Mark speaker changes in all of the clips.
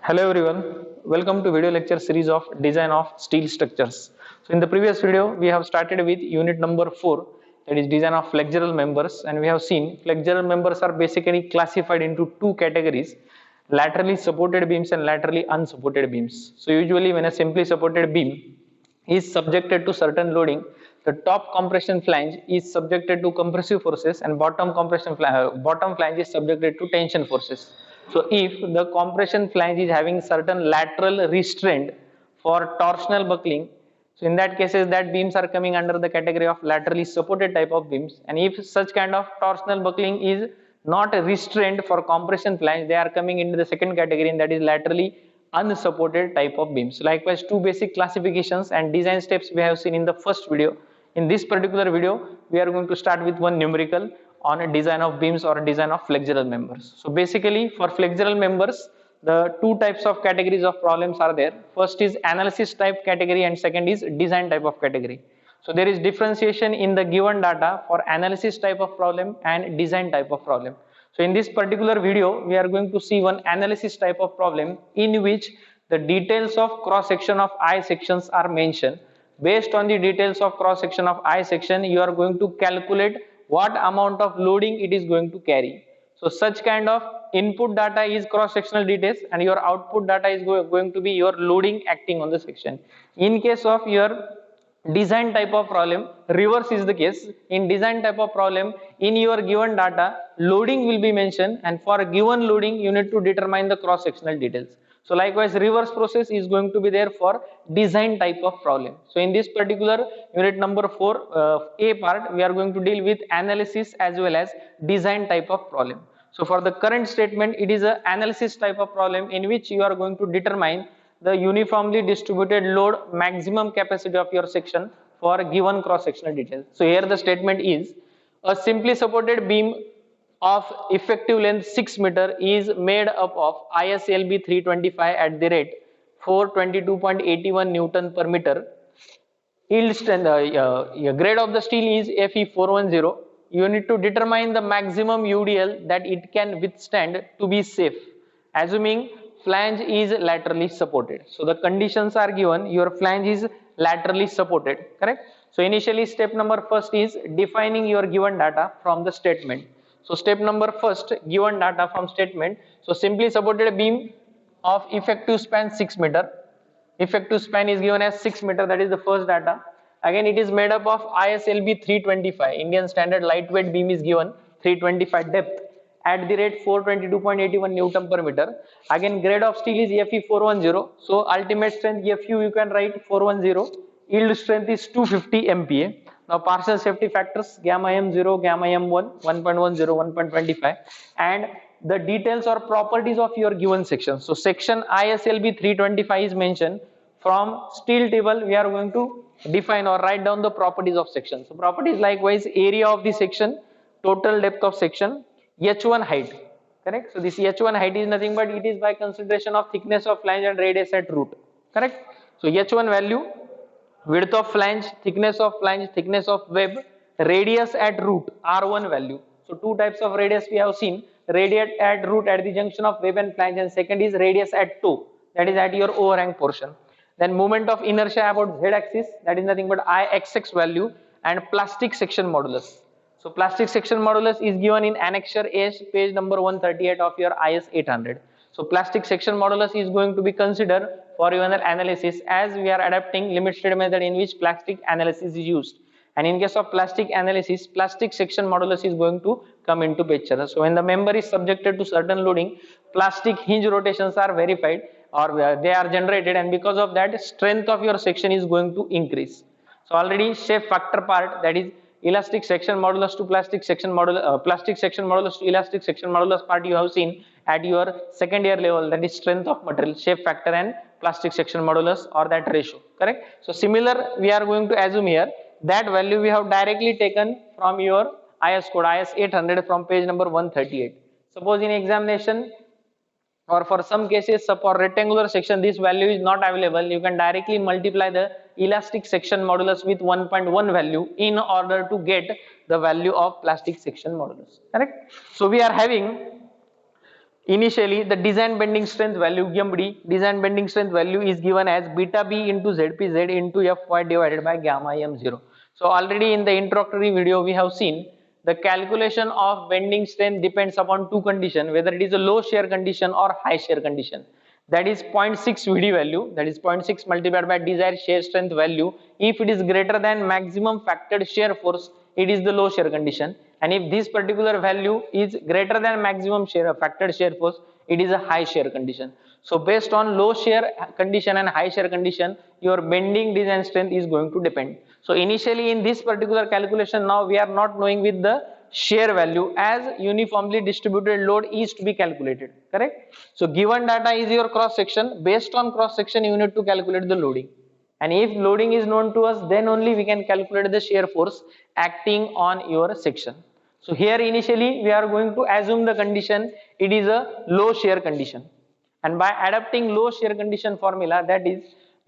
Speaker 1: Hello everyone, welcome to video lecture series of design of steel structures. So in the previous video we have started with unit number 4, that is design of flexural members, and we have seen flexural members are basically classified into two categories: laterally supported beams and laterally unsupported beams. So usually when a simply supported beam is subjected to certain loading, the top compression flange is subjected to compressive forces and bottom flange is subjected to tension forces. So if the compression flange is having certain lateral restraint for torsional buckling, so in that cases that beams are coming under the category of laterally supported type of beams, and if such kind of torsional buckling is not restrained for compression flange, they are coming into the second category, and that is laterally unsupported type of beams. Likewise, two basic classifications and design steps we have seen in the first video. In this particular video, we are going to start with one numerical on a design of beams or a design of flexural members. So basically for flexural members, the two types of categories of problems are there. First is analysis type category and second is design type of category. So there is differentiation in the given data for analysis type of problem and design type of problem. So in this particular video, we are going to see one analysis type of problem in which the details of cross section of I sections are mentioned. Based on the details of cross section of I section, you are going to calculate what amount of loading it is going to carry. So such kind of input data is cross sectional details and your output data is going to be your loading acting on the section. In case of your design type of problem, reverse is the case. In design type of problem, in your given data, loading will be mentioned, and for a given loading you need to determine the cross sectional details. So likewise reverse process is going to be there for design type of problem. So in this particular unit number 4 A part, we are going to deal with analysis as well as design type of problem. So for the current statement, it is an analysis type of problem in which you are going to determine the uniformly distributed load maximum capacity of your section for a given cross sectional detail. So here the statement is a simply supported beam of effective length 6 meter is made up of ISLB 325 at the rate 422.81 Newton per meter. Yield strength, grade of the steel is Fe410. You need to determine the maximum UDL that it can withstand to be safe, assuming flange is laterally supported. So the conditions are given, your flange is laterally supported, correct? So initially step number first is defining your given data from the statement. So step number first, given data from statement. So simply supported beam of effective span 6 meter. Effective span is given as 6 meter, that is the first data. Again it is made up of ISLB 325, Indian standard lightweight beam is given, 325 depth at the rate 422.81 Newton per meter. Again grade of steel is Fe410. So ultimate strength Fu you can write 410. Yield strength is 250 MPa. Now partial safety factors gamma m0, gamma m1, 1.10, 1.25, and the details or properties of your given section. So section ISLB 325 is mentioned. From steel table we are going to define or write down the properties of section. So properties likewise: area of the section, total depth of section, H1 height, correct? So this H1 height is nothing but it is by consideration of thickness of flange and radius at root, correct? So H1 value, width of flange, thickness of flange, thickness of web, radius at root, R1 value. So two types of radius we have seen: radius at root at the junction of web and flange, and second is radius at toe, that is at your overhang portion. Then moment of inertia about z axis, that is nothing but Ixx value, and plastic section modulus. So plastic section modulus is given in annexure H, page number 138 of your IS 800. So plastic section modulus is going to be considered for your analysis, as we are adapting limit state method in which plastic analysis is used. And in case of plastic analysis, plastic section modulus is going to come into picture. So when the member is subjected to certain loading, plastic hinge rotations are verified or they are generated, and because of that strength of your section is going to increase. So already shape factor part, that is elastic section modulus to plastic section modulus, plastic section modulus to elastic section modulus part you have seen at your second year level, that is strength of material, shape factor and plastic section modulus, or that ratio, correct? So similar we are going to assume here, that value we have directly taken from your IS code, IS 800, from page number 138. Suppose in examination or for some cases for rectangular section this value is not available, you can directly multiply the elastic section modulus with 1.1 value in order to get the value of plastic section modulus, correct? So we are having Initially, the design bending strength value MD, design bending strength value is given as beta B into ZpZ into Fy divided by gamma m0. So already in the introductory video we have seen the calculation of bending strength depends upon two conditions, whether it is a low shear condition or high shear condition. That is 0.6 Vd value, that is 0.6 multiplied by desired shear strength value. If it is greater than maximum factored shear force, it is the low shear condition, and if this particular value is greater than maximum shear factored shear force, it is a high shear condition. So based on low shear condition and high shear condition, your bending design strength is going to depend. So initially in this particular calculation, now we are not knowing with the shear value, as uniformly distributed load is to be calculated, correct? So given data is your cross section, based on cross section you need to calculate the loading, and if loading is known to us, then only we can calculate the shear force acting on your section. So here initially we are going to assume the condition it is a low shear condition, and by adapting low shear condition formula, that is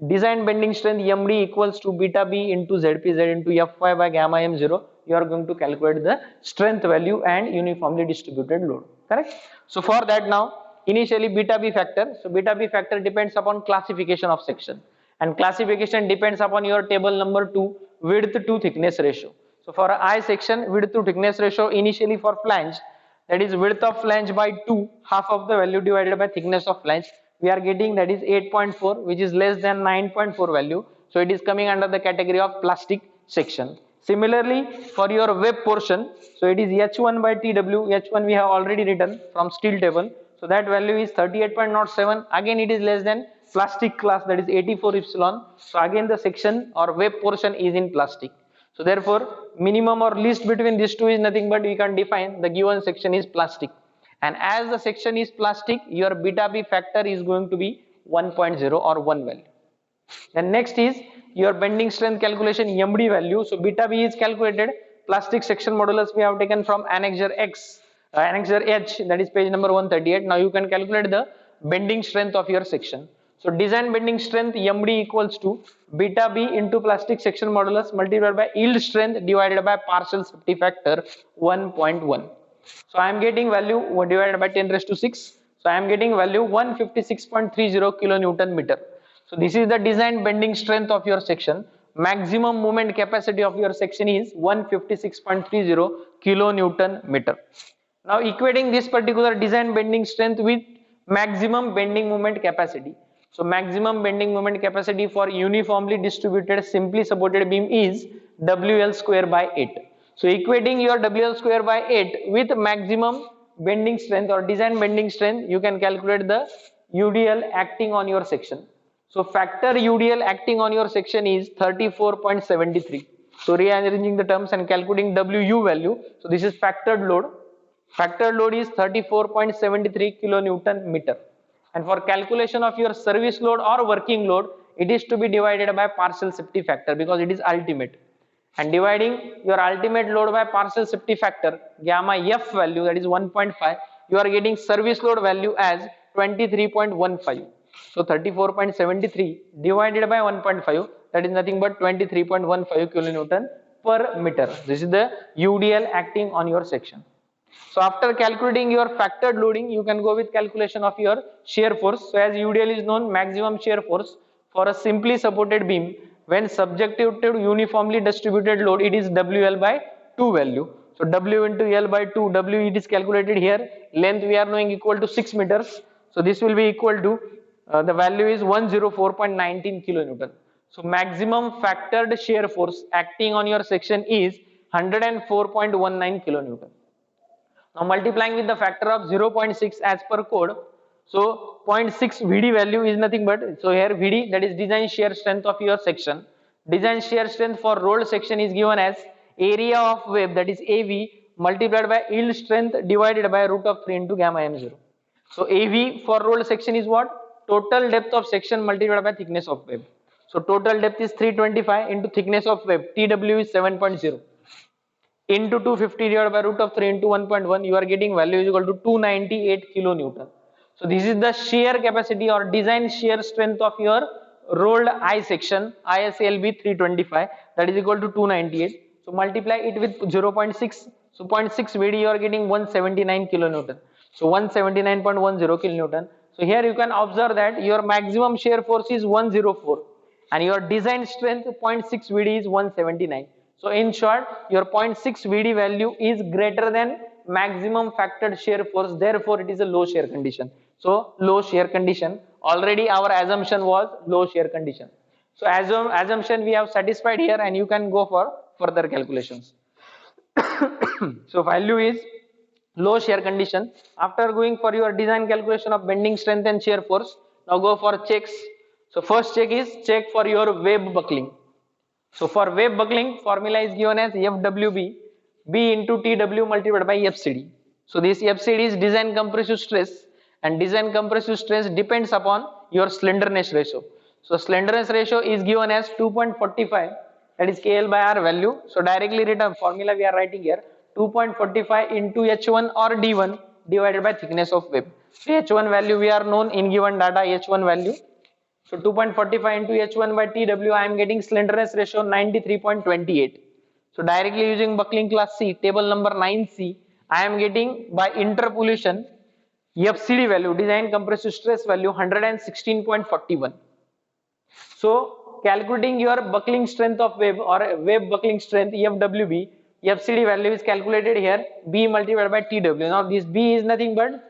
Speaker 1: design bending strength MD equals to beta B into ZpZ into Fy by gamma m0, you are going to calculate the strength value and uniformly distributed load, correct? So for that, now initially beta B factor, so beta B factor depends upon classification of section, and classification depends upon your table number 2, width to thickness ratio. So for I section, width to thickness ratio initially for flange, that is width of flange by 2, half of the value divided by thickness of flange, we are getting that is 8.4, which is less than 9.4 value, so it is coming under the category of plastic section. Similarly for your web portion, so it is H1 by TW, H1 we have already written from steel table, so that value is 38.07, again it is less than plastic class, that is 84 epsilon, so again the section or web portion is in plastic. So therefore minimum or least between these two is nothing but we can define the given section is plastic, and as the section is plastic, your beta B factor is going to be 1.0 or 1 value. Then next is your bending strength calculation MD value. So beta B is calculated, plastic section modulus we have taken from annexure X, annexure H, that is page number 138. Now you can calculate the bending strength of your section. So design bending strength MD equals to beta B into plastic section modulus multiplied by yield strength divided by partial safety factor 1.1. So I am getting value divided by 10 raised to 6. So I am getting value 156.30 kilonewton meter. So this is the design bending strength of your section. Maximum moment capacity of your section is 156.30 kilonewton meter. Now equating this particular design bending strength with maximum bending moment capacity. So maximum bending moment capacity for uniformly distributed simply supported beam is WL square by 8. So equating your WL square by 8 with maximum bending strength or design bending strength, you can calculate the UDL acting on your section. So factor UDL acting on your section is 34.73. So rearranging the terms and calculating WU value. So this is factored load. Factored load is 34.73 kilonewton meter. And for calculation of your service load or working load, it is to be divided by partial safety factor because it is ultimate. And dividing your ultimate load by partial safety factor, gamma F value, that is 1.5, you are getting service load value as 23.15. So 34.73 divided by 1.5, that is nothing but 23.15 kilonewton per meter. This is the UDL acting on your section. So after calculating your factored loading, you can go with calculation of your shear force. So as UDL is known, maximum shear force for a simply supported beam when subjected to uniformly distributed load, it is WL by 2 value. So W into L by 2, W it is calculated here. Length we are knowing equal to 6 meters. So this will be equal to, the value is 104.19 kilonewton. So maximum factored shear force acting on your section is 104.19 kilonewton. Now multiplying with the factor of 0.6 as per code, so 0.6 Vd value is nothing but, so here Vd, that is design shear strength of your section. Design shear strength for rolled section is given as area of web, that is AV, multiplied by yield strength divided by root of 3 into gamma m0. So AV for rolled section is what? Total depth of section multiplied by thickness of web. So total depth is 325 into thickness of web, TW is 7.0. into 250 divided by root of 3 into 1.1, you are getting value is equal to 298 kilonewton. So this is the shear capacity or design shear strength of your rolled I section, ISLB 325, that is equal to 298. So multiply it with 0.6. So 0.6 Vd you are getting 179 kilonewton. So 179.10 kilonewton. So here you can observe that your maximum shear force is 104 and your design strength 0.6 VD is 179. So in short, your 0.6 VD value is greater than maximum factored shear force. Therefore, it is a low shear condition. So low shear condition. Already our assumption was low shear condition. So assumption we have satisfied here, and you can go for further calculations. So value is low shear condition. After going for your design calculation of bending strength and shear force, now go for checks. So first check is check for your web buckling. So for web buckling, formula is given as FWB, B into TW multiplied by FCD. So this FCD is design compressive stress, and design compressive stress depends upon your slenderness ratio. So slenderness ratio is given as 2.45, that is KL by R value. So directly written formula we are writing here, 2.45 into H1 or D1 divided by thickness of web. So H1 value we are known in given data, H1 value. So 2.45 into H1 by TW, I am getting slenderness ratio 93.28. So directly using buckling class C, table number 9C, I am getting by interpolation FCD value, design compressive stress value 116.41. So calculating your buckling strength of web or web buckling strength FWB, FCD value is calculated here, B multiplied by TW. Now this B is nothing but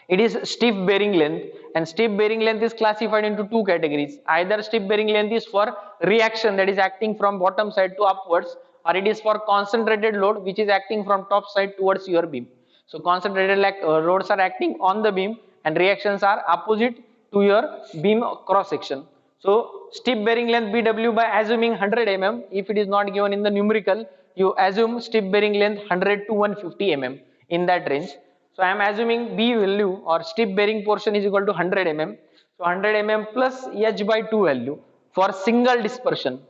Speaker 1: it is stiff bearing length, and stiff bearing length is classified into two categories. Either stiff bearing length is for reaction, that is acting from bottom side to upwards, or it is for concentrated load which is acting from top side towards your beam. So concentrated loads are acting on the beam and reactions are opposite to your beam cross section. So stiff bearing length BW, by assuming 100 mm, if it is not given in the numerical, you assume stiff bearing length 100 to 150 mm, in that range. So I am assuming B value or stiff bearing portion is equal to 100 mm. So 100 mm plus H by 2 value for single dispersion.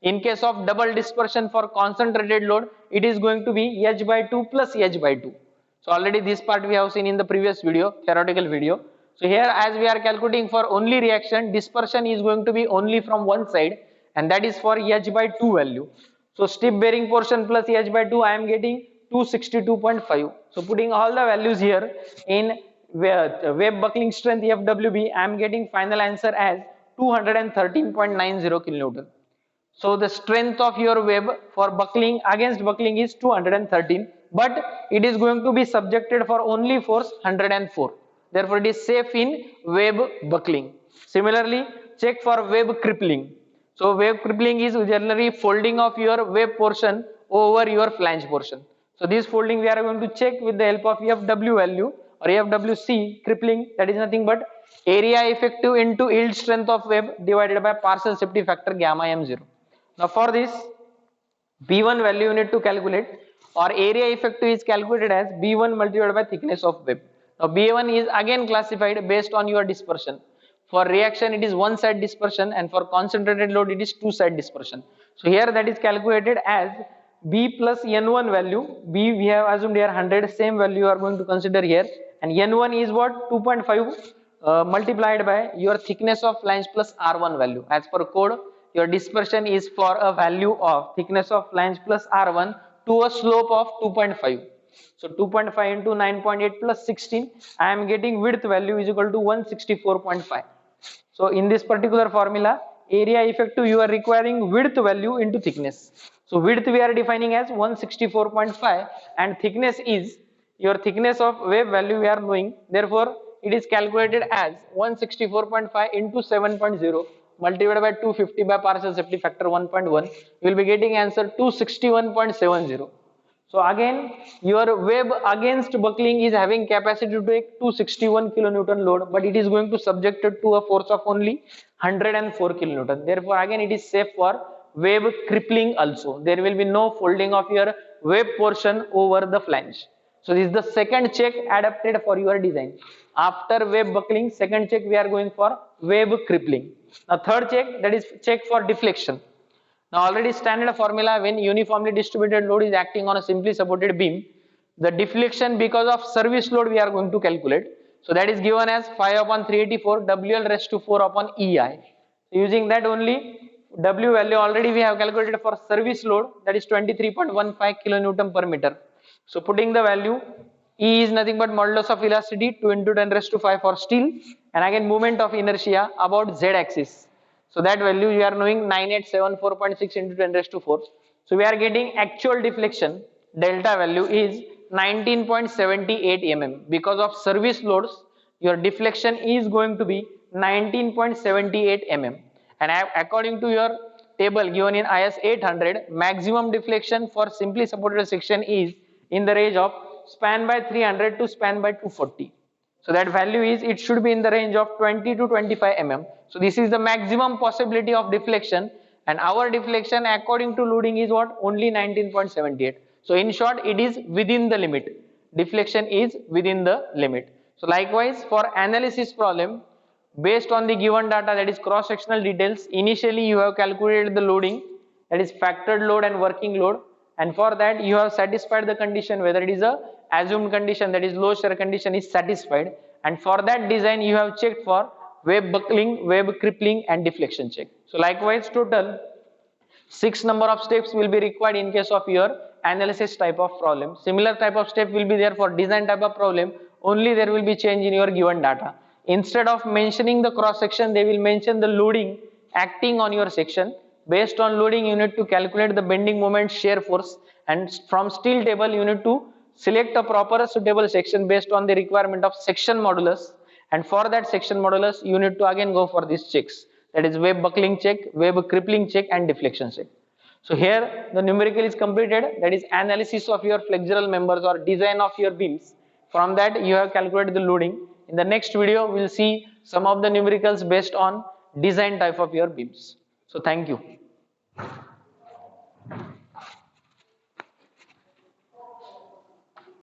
Speaker 1: In case of double dispersion for concentrated load, it is going to be H by 2 plus H by 2. So already this part we have seen in the previous video, theoretical video. So here as we are calculating for only reaction, dispersion is going to be only from one side, and that is for H by 2 value. So stiff bearing portion plus H by 2, I am getting 262.5. So putting all the values here in web buckling strength FWB, I am getting final answer as 213.90 kilonewton. So the strength of your web for buckling against buckling is 213, but it is going to be subjected for only force 104. Therefore it is safe in web buckling. Similarly, check for web crippling. So web crippling is generally folding of your web portion over your flange portion. So this folding we are going to check with the help of FW value or FWC crippling, that is nothing but area effective into yield strength of web divided by partial safety factor gamma m0. Now for this B1 value you need to calculate, or area effective is calculated as B1 multiplied by thickness of web. Now B1 is again classified based on your dispersion. For reaction it is one side dispersion, and for concentrated load it is two side dispersion. So here that is calculated as B plus N1 value. B we have assumed here 100, same value you are going to consider here, and N1 is what, 2.5 multiplied by your thickness of flange plus R1 value. As per code, your dispersion is for a value of thickness of flange plus R1 to a slope of 2.5. So 2.5 into 9.8 plus 16, I am getting width value is equal to 164.5. So in this particular formula, area effective you are requiring width value into thickness. So width we are defining as 164.5, and thickness is your thickness of web value we are knowing. Therefore it is calculated as 164.5 into 7.0 multiplied by 250 by partial safety factor 1.1. You will be getting answer 261.70. So again your web against buckling is having capacity to take 261 kilonewton load, but it is going to subjected to a force of only 104 kilonewton. Therefore again it is safe for web crippling also. There will be no folding of your web portion over the flange. So this is the second check adapted for your design. After web buckling, second check we are going for web crippling. Now third check, that is check for deflection. Now already standard formula, when uniformly distributed load is acting on a simply supported beam, the deflection because of service load we are going to calculate. So that is given as 5 upon 384 WL raised to 4 upon EI. So using that only, W value already we have calculated for service load, that is 23.15 kilonewton per meter. So putting the value E is nothing but modulus of elasticity 2 into 10 raised to 5 for steel, and again moment of inertia about z axis. So that value you are knowing 9874.6 into 10 raised to 4. So we are getting actual deflection delta value is 19.78 mm. Because of service loads, your deflection is going to be 19.78 mm. And according to your table given in IS 800, maximum deflection for simply supported section is in the range of span by 300 to span by 240. So that value is, it should be in the range of 20 to 25 mm. So this is the maximum possibility of deflection, and our deflection according to loading is what? Only 19.78. So in short, it is within the limit. Deflection is within the limit. So likewise for analysis problem, based on the given data, that is cross sectional details, initially you have calculated the loading, that is factored load and working load, and for that you have satisfied the condition whether it is a assumed condition, that is low shear condition is satisfied, and for that design you have checked for web buckling, web crippling and deflection check. So likewise total 6 number of steps will be required in case of your analysis type of problem. Similar type of step will be there for design type of problem, only there will be change in your given data. Instead of mentioning the cross section, they will mention the loading acting on your section. Based on loading, you need to calculate the bending moment, shear force, and from steel table you need to select a proper suitable section based on the requirement of section modulus, and for that section modulus you need to again go for these checks, that is web buckling check, web crippling check and deflection check. So here the numerical is completed, that is analysis of your flexural members or design of your beams. From that you have calculated the loading. In the next video we will see some of the numericals based on design type of your beams. So thank you.